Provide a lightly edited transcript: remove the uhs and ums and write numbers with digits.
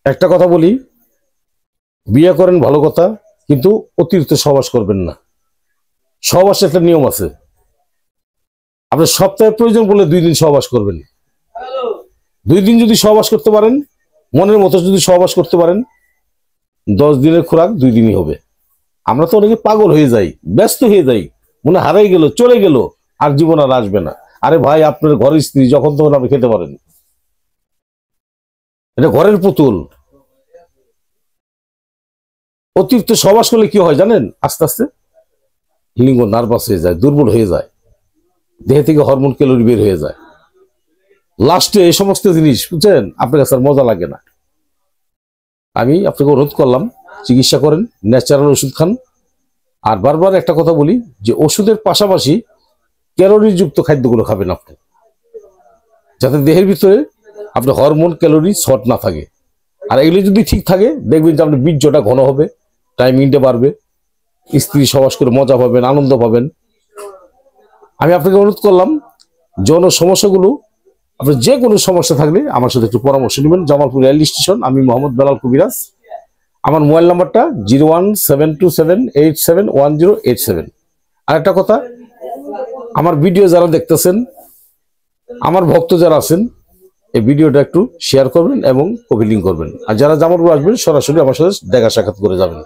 একটা কথা বলি, বিয়ে করেন ভালো কথা, কিন্তু অতিরিক্ত সহবাস করবেন না। সহবাসের একটা নিয়ম আছে। আপনি সপ্তাহে প্রয়োজন বলে 2 দিন সহবাস করবেন। 2 দিন যদি সহবাস করতে পারেন, মনের মতো যদি সহবাস করতে পারেন, 10 দিনের খোরাক 2 দিনই হবে। আমরা তো অনেকে পাগল হয়ে যাই, ব্যস্ত হয়ে যাই, মনে হারাই গেল, চলে গেল, আর জীবন আর আসবে না। আরে ভাই, আপনার ঘরের স্ত্রী যখন তখন আপনি খেতে পারেন, এটা ঘরের পুতুল। অতিরিক্ত সহবাস করলে কি হয় জানেন? আস্তে আস্তে লিঙ্গ নার্ভাস হয়ে যায়, দুর্বল হয়ে যায়, দেহ থেকে হরমোন ক্যালোরি বের হয়ে যায়। লাস্টে এই সমস্ত জিনিস বুঝছেন, আপনার কাছে আর মজা লাগে না। আমি আপনাকে অনুরোধ করলাম, চিকিৎসা করেন, ন্যাচারাল ওষুধ খান। আর বারবার একটা কথা বলি যে ওষুধের পাশাপাশি ক্যালোরিযুক্ত খাদ্যগুলো খাবেন আপনি, যাতে দেহের ভিতরে আপনার হরমোন ক্যালোরি শর্ট না থাকে। আর এগুলি যদি ঠিক থাকে, দেখবেন যে আপনার বীর্যটা ঘন হবে, টাইমিংটা বাড়বে, স্ত্রী সহবাস করে মজা পাবেন, আনন্দ পাবেন। আমি আপনাকে অনুরোধ করলাম, যৌন সমস্যাগুলো, আপনার যে কোনো সমস্যা থাকলে আমার সাথে একটু পরামর্শ নেবেন। জামালপুর রেল স্টেশন, আমি মোহাম্মদ বেলাল কবিরাজ। আমার মোবাইল নাম্বারটা 01727871087। আর একটা কথা, আমার ভিডিও যারা দেখতেছেন, আমার ভক্ত যারা আছেন, এই ভিডিওটা একটু শেয়ার করবেন এবং কপি লিঙ্ক করবেন। আর যারা জামালপুর আসবেন, সরাসরি আমার সাথে দেখা সাক্ষাৎ করে যাবেন।